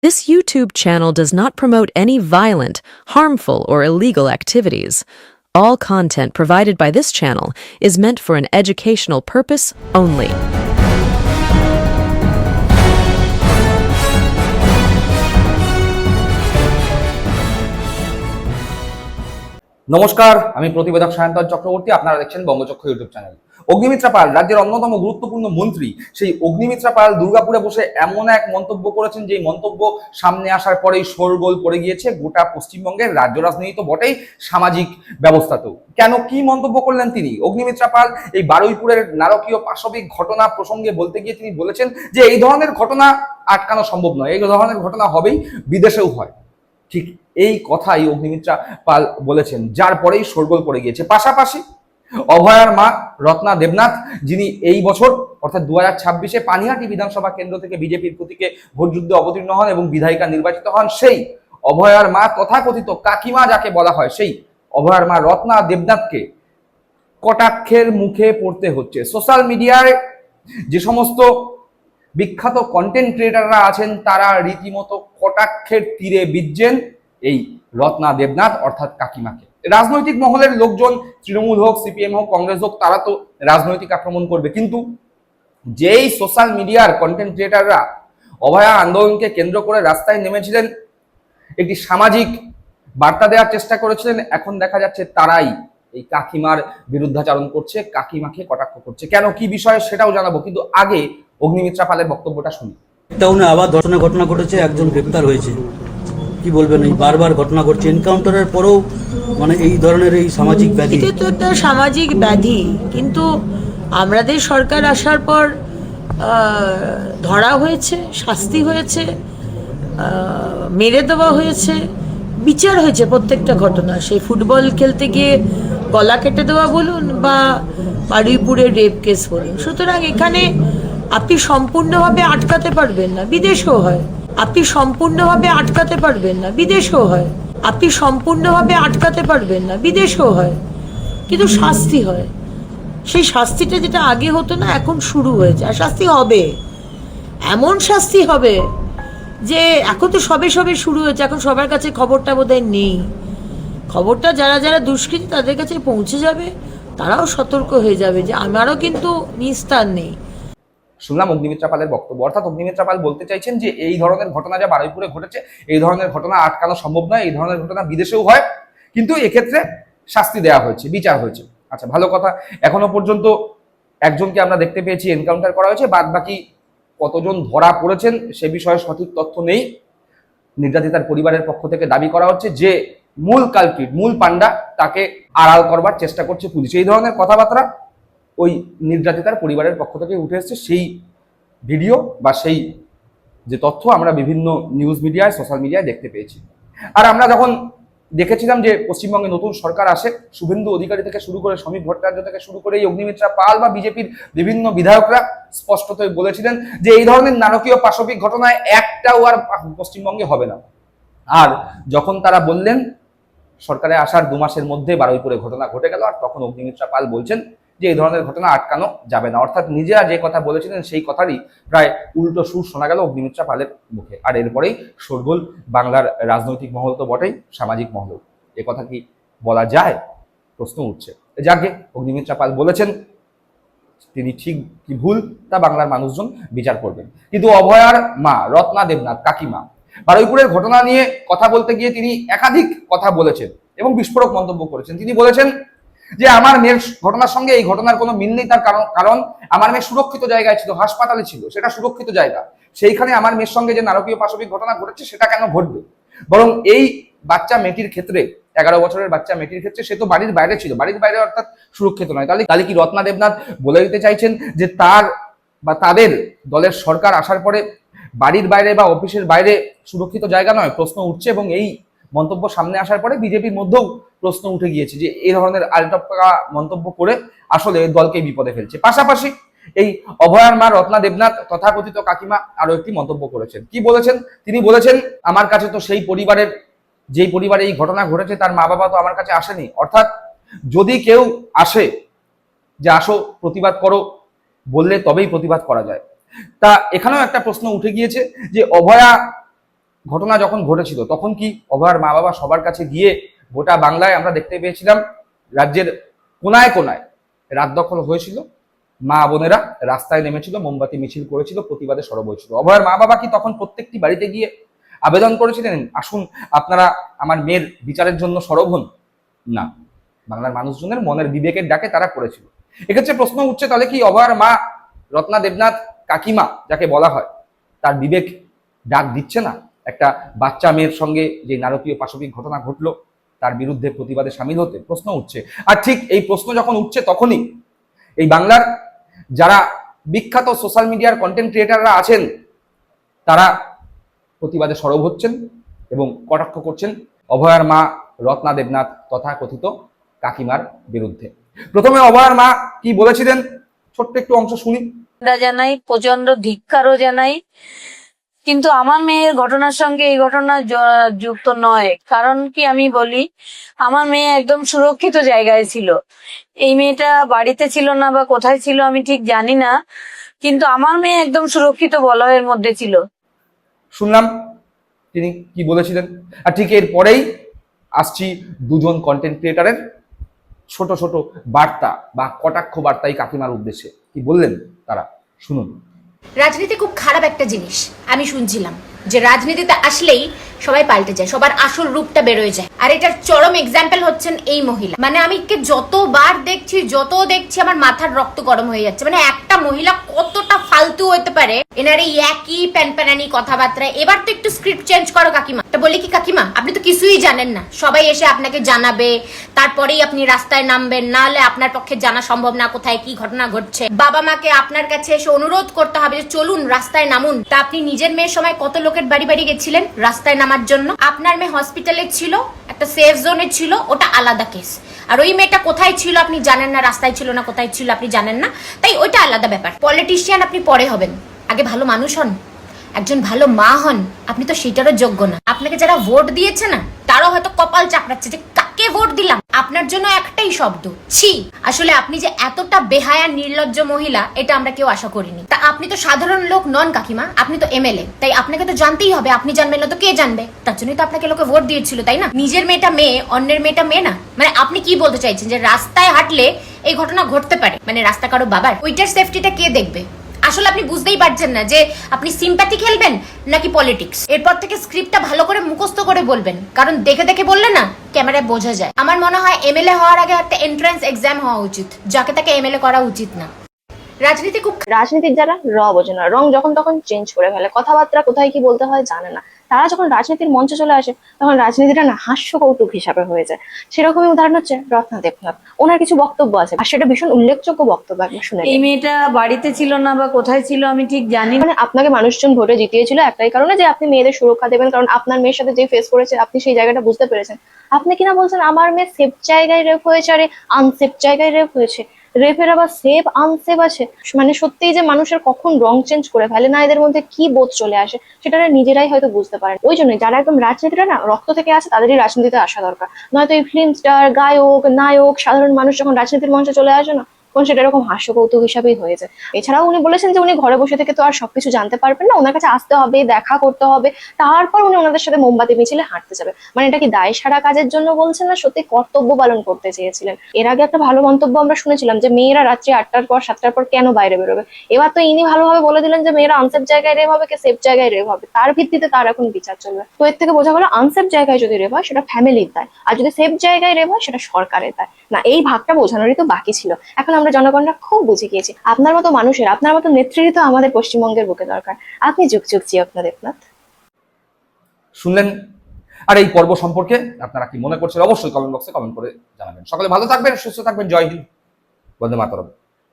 This YouTube channel does not promote any violent, harmful, or illegal activities. All content provided by this channel is meant for an educational purpose only. নমস্কার, আমি প্রতিবেদক সায়ন্তন চক্রবর্তী। আপনারা দেখছেন বঙ্গচক্র YouTube channel. Agnimitra পাল রাজ্যের অন্যতম গুরুত্বপূর্ণ মন্ত্রী, সেই অগ্নিমিত্রা পাল দুর্গাপুরে বসে এমন এক মন্তব্য করেছেন, যে মন্তব্য সামনে আসার পরেই শোরগোল পড়ে গিয়েছে গোটা পশ্চিমবঙ্গের রাজ্য রাজনীতি তো বটেই, সামাজিক ব্যবস্থাতেও। কেন, কি মন্তব্য করলেন তিনি? অগ্নিমিত্রা পাল এই বারুইপুরের নারকীয় পাশবিক ঘটনা প্রসঙ্গে বলতে গিয়ে তিনি বলেছেন যে এই ধরনের ঘটনা আটকানো সম্ভব নয়, এই ধরনের ঘটনা হবেই, বিদেশেও হয়। ঠিক এই কথাই অগ্নিমিত্রা পাল বলেছেন, যার পরেই শোরগোল পড়ে গিয়েছে। পাশাপাশি অভয়ার মা রত্না দেবনাথ, যিনি এই বছর অর্থাৎ 2026-এ পানিহাটি বিধানসভা কেন্দ্র থেকে বিজেপির প্রতীকে ভোটযুদ্ধে অবতীর্ণ হন এবং বিধায়িকা নির্বাচিত হন, সেই অভয়ার মা, তথাকথিত কাকিমা যাকে বলা হয়, সেই অভয়ার মা রত্না দেবনাথকে কটাক্ষের মুখে পড়তে হচ্ছে। সোশ্যাল মিডিয়ায় যে সমস্ত বিখ্যাত কন্টেন্ট ক্রিয়েটাররা আছেন, তারা রীতিমতো কটাক্ষের তীরে বিজ্জেন এই রত্না দেবনাথ অর্থাৎ কাকিমাকে। রাজনৈতিক মহলের লোকজন, তৃণমূল হোক, সিপিএম হোক, কংগ্রেস হোক, তারা তো রাজনৈতিক আক্রমণ করবে, কিন্তু যেই সোশ্যাল মিডিয়ার কন্টেন্ট ক্রিয়েটাররা অভয়া আন্দোলনকে কেন্দ্র করে রাস্তায় নেমেছিলেন, একটি সামাজিক বার্তা দেওয়ার চেষ্টা করেছিলেন, এখন দেখা যাচ্ছে তারাই এই কাকিমার বিরুদ্ধাচারণ করছে, কাকিমাকে কটাক্ষ করছে। কেন, কি বিষয়, সেটাও জানাবো, কিন্তু আগে অগ্নিমিত্রা পালের বক্তব্যটা শুনি। টাউনে আবার ধর্ষণের ঘটনা ঘটেছে, একজন গ্রেপ্তার হয়েছে। কি বলবেন, এই বারবার ঘটনা ঘটছে, এনকাউন্টারের পরেও মানে এই ধরনের এই সামাজিক ব্যাধি, এটা তো একটা সামাজিক ব্যাধি। কিন্তু আমাদের সরকার আসার পর ধরা হয়েছে, শাস্তি হয়েছে, মেরে দেওয়া হয়েছে, বিচার হয়েছে প্রত্যেকটা ঘটনা। সেই ফুটবল খেলতে গিয়ে গলা কেটে দেওয়া বলুন বা বারুইপুরের রেপ কেস বলুন। সুতরাং এখানে আপনি সম্পূর্ণভাবে আটকাতে পারবেন না, বিদেশেও হয়। আপনি সম্পূর্ণভাবে আটকাতে পারবেন না, বিদেশেও হয়। আপনি সম্পূর্ণভাবে আটকাতে পারবেন না, বিদেশেও হয়, কিন্তু শাস্তি হয়। সেই শাস্তিটা যেটা আগে হতো না, এখন শুরু হয়েছে, আর শাস্তি হবে, এমন শাস্তি হবে যে এখন তো সবে সবে শুরু হয়েছে। এখন সবার কাছে খবরটা বোধহয় নেই। খবরটা যারা যারা দুষ্কৃতী তাদের কাছে পৌঁছে যাবে, তারাও সতর্ক হয়ে যাবে যে আমারও কিন্তু নিস্তার নেই। শুনলাম অগ্নিমিত্রা পালের বক্তব্য, অর্থাৎ অগ্নিমিত্রা পাল বলতে চাইছেন যে এই ধরনের ঘটনা যা বারুইপুরে ঘটেছে, এই ধরনের ঘটনা আটকানো সম্ভব নয়, এই ধরনের ঘটনা বিদেশেও হয়, কিন্তু এক্ষেত্রে শাস্তি দেওয়া হয়েছে, বিচার হয়েছে। আচ্ছা, ভালো কথা। এখনো পর্যন্ত একজনকে আমরা দেখতে পেয়েছি, এনকাউন্টার করা হয়েছে, বাদ বাকি কতজন ধরা পড়েছেন সে বিষয়ে সঠিক তথ্য নেই। নির্যাতিতার পরিবারের পক্ষ থেকে দাবি করা হচ্ছে যে মূল কালপ্রিট, মূল পান্ডা, তাকে আড়াল করবার চেষ্টা করছে পুলিশ। এই ধরনের কথাবার্তা ওই নির্যাতিতার পরিবারের পক্ষ থেকে উঠে এসেছে। সেই ভিডিও বা সেই যে তথ্য আমরা বিভিন্ন নিউজ মিডিয়ায়, সোশ্যাল মিডিয়ায় দেখতে পেয়েছি। আর আমরা যখন দেখেছিলাম যে পশ্চিমবঙ্গে নতুন সরকার আসে, শুভেন্দু অধিকারী থেকে শুরু করে সমীপ ভট্টাচার্য থেকে শুরু করে এই অগ্নিমিত্রা পাল বা বিজেপির বিভিন্ন বিধায়করা স্পষ্টতই বলেছিলেন যে এই ধরনের নারকীয় পাশবিক ঘটনায় একটাও আর পশ্চিমবঙ্গে হবে না। আর যখন তারা বললেন, সরকারে আসার 2 মাসের মধ্যে বারুইপুরে ঘটনা ঘটে গেল, আর তখন অগ্নিমিত্রা পাল বলছেন যে এই ধরনের ঘটনা আটকানো যাবে না। অর্থাৎ নিজেরা যে কথা বলেছিলেন সেই কথারই প্রায় উল্টো সুর শোনা গেল অগ্নিমিত্রা পালের মুখে। আর এরপরেই শোরগোল বাংলার রাজনৈতিক মহল তো বটেই, সামাজিক মহল। এ কথা কি বলা যায়, প্রশ্ন উঠছে। যাকে অগ্নিমিত্রা পাল বলেছেন, তিনি ঠিক কি ভুল তা বাংলার মানুষজন বিচার করবেন। কিন্তু অভয়ার মা রত্না দেবনাথ, কাকিমা, বারুইপুরের ঘটনা নিয়ে কথা বলতে গিয়ে তিনি একাধিক কথা বলেছেন এবং বিস্ফোরক মন্তব্য করেছেন। তিনি বলেছেন যে আমার মেয়ের ঘটনার সঙ্গে এই ঘটনার কোনো মিল নেই, তার কারণ আমার মেয়ে সুরক্ষিত জায়গায় ছিল, হাসপাতালে ছিল, সেটা সুরক্ষিত জায়গা। সেইখানে আমার মেয়ের সঙ্গে যে নারকীয় পাশবিক ঘটনা ঘটেছে সেটা কেন ঘটবে? বরং এই বাচ্চা মেয়েটির ক্ষেত্রে, 11 বছরের বাচ্চা মেয়েটির ক্ষেত্রে, সে তো বাড়ির বাইরে ছিল, বাড়ির বাইরে অর্থাৎ সুরক্ষিত নয়। তাহলে কি রত্না দেবনাথ বলে দিতে চাইছেন যে তার বা তাদের দলের সরকার আসার পরে বাড়ির বাইরে বা অফিসের বাইরে সুরক্ষিত জায়গা নয়? প্রশ্ন উঠছে, এবং এই মন্তব্য সামনে আসার পরে বিজেপির মধ্যেও প্রশ্ন উঠে গিয়েছে যে এই ধরনের আলটপকা মন্তব্য করে আসলে দলকে বিপদে ফেলছে। পাশাপাশি এই অভয়ার মা রত্না দেবনাথ তথাকথিত কাকিমা আরো একটি মন্তব্য করেছেন। কি বলেছেন? তিনি বলেছেন, আমার কাছে তো সেই পরিবারের, যেই পরিবারে এই ঘটনা ঘটেছে, তার মা বাবা তো আমার কাছে আসেনি। অর্থাৎ যদি কেউ আসে যে আসো প্রতিবাদ করো, বললে তবেই প্রতিবাদ করা যায়। তা এখানেও একটা প্রশ্ন উঠে গিয়েছে যে অভয়া ঘটনা যখন ঘটেছিল তখন কি অভয়ার মা বাবা সবার কাছে গিয়ে গোটা বাংলায় আমরা দেখতে পেয়েছিলাম রাজ্যের কোনায় কোনায় রাত দখল হয়েছিল, মা বোনেরা রাস্তায় নেমেছিল, মোমবাতি মিছিল করেছিল, প্রতিবাদে সরব হয়েছিল। অভয়ার মা বাবা কি তখন প্রত্যেকটি বাড়িতে গিয়ে আবেদন করেছিলেন আসুন আপনারা আমার মেয়ের বিচারের জন্য সরব হন? না, বাংলার মানুষজনের মনের বিবেকের ডাকে তারা করেছিল। এক্ষেত্রে প্রশ্ন উঠছে তাহলে কি অভয়ার মা রত্না দেবনাথ কাকিমা যাকে বলা হয় তার বিবেক ডাক দিচ্ছে না একটা বাচ্চা মেয়ের সঙ্গে যে নারকীয় পাশবিক ঘটনা ঘটলো তার বিরুদ্ধে প্রতিবাদে সামিল হতে? প্রশ্ন উঠছে। আর ঠিক এই প্রশ্ন যখন উঠছে তখনই এই বাংলার যারা বিখ্যাত সোশ্যাল মিডিয়ার কন্টেন্ট ক্রিয়েটাররা আছেন তারা প্রতিবাদে সরব হচ্ছেন এবং কটাক্ষ করছেন অভয়ার মা রত্না দেবনাথ তথাকথিত কাকিমার বিরুদ্ধে। প্রথমে অভয়ার মা কি বলেছিলেন ছোট্ট একটু অংশ শুনি। জানাই, প্রচন্ড ধিক্কারও জানাই, কিন্তু আমার মেয়ের ঘটনার সঙ্গে এই ঘটনা যুক্ত নয়। কারণ কি আমি বলি, আমার মেয়ে একদম সুরক্ষিত জায়গায় ছিল। এই মেয়েটা বাড়িতে ছিল না বা কোথায় ছিল আমি ঠিক জানি না, কিন্তু আমার মেয়ে একদম সুরক্ষিত বলয়ের মধ্যে ছিল। শুনলাম তিনি কি বলেছিলেন। আর ঠিক এর পরেই আসছি দুজন কন্টেন্ট ক্রিয়েটারের ছোট ছোট বার্তা বা কটাক্ষ বার্তাই কাকিমার উদ্দেশ্যে কি বললেন তারা, শুনুন। রাজনীতি খুব খারাপ একটা জিনিস। আমি শুনছিলাম যে রাজনীতিতে আসলেই সবাই পাল্টে যায়, সবার আসল রূপটা বেরোয় যায়। আর এটার চরম এক্সাম্পল হচ্ছেন এই মহিলা। মানে আমি যতবার দেখছি আমার মাথার রক্ত গরম হয়ে যাচ্ছে। মানে একটা মহিলা কতটা ফালতু হতে পারে, এনার এই একই প্যানপ্যানানি কথাবার্তা। এবার তো একটু স্ক্রিপ্ট চেঞ্জ করো কাকিমা। তা বলি কি কাকিমা, আপনি তো কিছুই জানেন না, সবাই এসে আপনাকে জানাবে, তারপরেই আপনি রাস্তায় নামবেন, নাহলে আপনার পক্ষে জানা সম্ভব না কোথায় কি ঘটনা ঘটছে। বাবা মাকে আপনার কাছে এসে অনুরোধ করতে হবে যে চলুন রাস্তায় নামুন। তা আপনি নিজের মেয়ের সময় কত লোকের বাড়ি বাড়ি গেছিলেন রাস্তায় নামার জন্য? আপনার মেয়ে হসপিটালে ছিল, একটা সেফ জোনে ছিল, ওটা আলাদা কেস। আর ওই মেয়েটা কোথায় ছিল আপনি জানেন না, রাস্তায় ছিল না কোথায় ছিল আপনি জানেন না, তাই ওইটা আলাদা ব্যাপার। পলিটিশিয়ান আপনি পরে হবেন, আগে ভালো মানুষ হন, একজন ভালো মা হন। আপনি তো সেটারও যোগ্য না। আপনাকে যারা ভোট দিয়েছে না তারাও হয়তো কপাল চাপড়াচ্ছে যে কাকে ভোট দিলাম। আপনার জন্য একটাই শব্দ, ছি। আসলে আপনি যে এতটা বেহায়া নির্লজ্জ মহিলা এটা আমরা কেউ আশা করিনি। তা আপনি তো সাধারণ লোক নন কাকিমা, আপনি তো এমএলএ, তাই আপনাকে তো জানতেই হবে। আপনি জানবেন না তো কে জানবে? তার জন্যই তো আপনাকে লোকে ভোট দিয়েছিল, তাই না? নিজের মেয়েটা মেয়ে, অন্যের মেয়েটা মেয়ে না। মানে আপনি কি বলতে চাইছেন যে রাস্তায় হাঁটলে এই ঘটনা ঘটতে পারে? মানে রাস্তা কারো বাবার, ওইটার সেফটিটা কে দেখবে? আসলে আপনি বুঝতেই পারছেন না যে আপনি সিম্প্যাথি খেলবেন নাকি পলিটিক্স। এরপর থেকে স্ক্রিপ্টটা ভালো করে মুখস্থ করে বলবেন, কারণ দেখে দেখে বললে না ক্যামেরায় বোঝা যায়। আমার মনে হয় এমএলএ হওয়ার আগে একটা এন্ট্রান্স এক্সাম হওয়া উচিত, যাকে তাকে এমএলএ করা উচিত না। রাজনীতিক যারা বোঝে না, রং যখন তখন চেঞ্জ করে ফেলে, কথাবার্তা কোথায় কি বলতে হয় জানে না। তারা যখন রাজনীতির মঞ্চে চলে আসে তখন রাজনীতিটা না হাস্য কৌতুক হিসাবে হয়ে যায়। সেরকমই উদাহরণ হচ্ছে রত্না দেবনাথ। ওনার কিছু বক্তব্য আছে আর সেটা ভীষণ উল্লেখযোগ্য বক্তব্য, একবার শুনে। এই মেয়েটা বাড়িতে ছিল না বা কোথায় ছিল আমি ঠিক জানি না। মানে আপনাকে মানুষজন ভোটে জিতিয়েছিল একটাই কারণে যে আপনি মেয়েদের সুরক্ষা দেবেন, কারণ আপনার মেয়ের সাথে যে ফেস করেছে আপনি সেই জায়গাটা বুঝতে পেরেছেন। আপনি কিনা বলছেন আমার মেয়ে সেফ জায়গায় রেপ হয়েছে, আরে আনসেফ জায়গায় রেপ হয়েছে। রেপের আবার সেফ আনসেফ আছে। মানে সত্যিই যে মানুষের কখন রং চেঞ্জ করে ফেলে না, এদের মধ্যে কি বোধ চলে আসে সেটা নিজেরাই হয়তো বুঝতে পারেন। ওই জন্যই যারা একদম রাজনীতিটা না রক্ত থেকে আসে তাদেরই রাজনীতিতে আসা দরকার। নয়তো এই ফিল্ম স্টার, গায়ক, নায়ক, সাধারণ মানুষ যখন রাজনীতির মঞ্চে চলে আসে না তখন সেটা এরকম হাস্য কৌতুক হিসাবেই হয়ে যায়। এছাড়াও উনি বলেছেন যে উনি ঘরে বসে থেকে তো আর সবকিছু জানতে পারবেন না, ওনার কাছে আসতে হবে, দেখা করতে হবে, তারপর উনি ওনাদের সাথে মোমবাতি মিছিলে হাঁটতে যাবে। মানে এটা কি দায় সারা কাজের জন্য বলছেন না সত্যি কর্তব্য পালন করতে চেয়েছিলেন? এর আগে একটা ভালো মন্তব্য আমরা শুনেছিলাম যে মেয়েরা রাত্রি 8টার পর 7টার পর কেন বাইরে বেরোবে। এবার তো ইনি ভালোভাবে বলে দিলেন যে মেয়েরা আনসেফ জায়গায় রেপ হবে কি সেফ জায়গায় রেপ হবে, তার ভিত্তিতে তার এখন বিচার চলবে। তো এর থেকে বোঝা গেল আনসেফ জায়গায় যদি রেপ হয় সেটা ফ্যামিলির দায়, আর যদি সেফ জায়গায় রেপ হয় সেটা সরকারের দায়। না, এই ভাগটা বোঝানোরই তো বাকি ছিল। এখন আমরা জনগণরা খুব বুঝে গিয়েছি। আপনার মতো মানুষের, আপনার মতো নেত্রীরই তো আমাদের পশ্চিমবঙ্গের বুকে দরকার। আপনি যুগ যুগ জি আপনার দেবনাথ। শুনলেন। আর এই পর্ব সম্পর্কে আপনারা কি মনে করছেন অবশ্যই কমেন্ট বক্সে কমেন্ট করে জানাবেন। সকলে ভালো থাকবেন, সুস্থ থাকবেন। জয় হিন্দ, বন্দে মাতরম।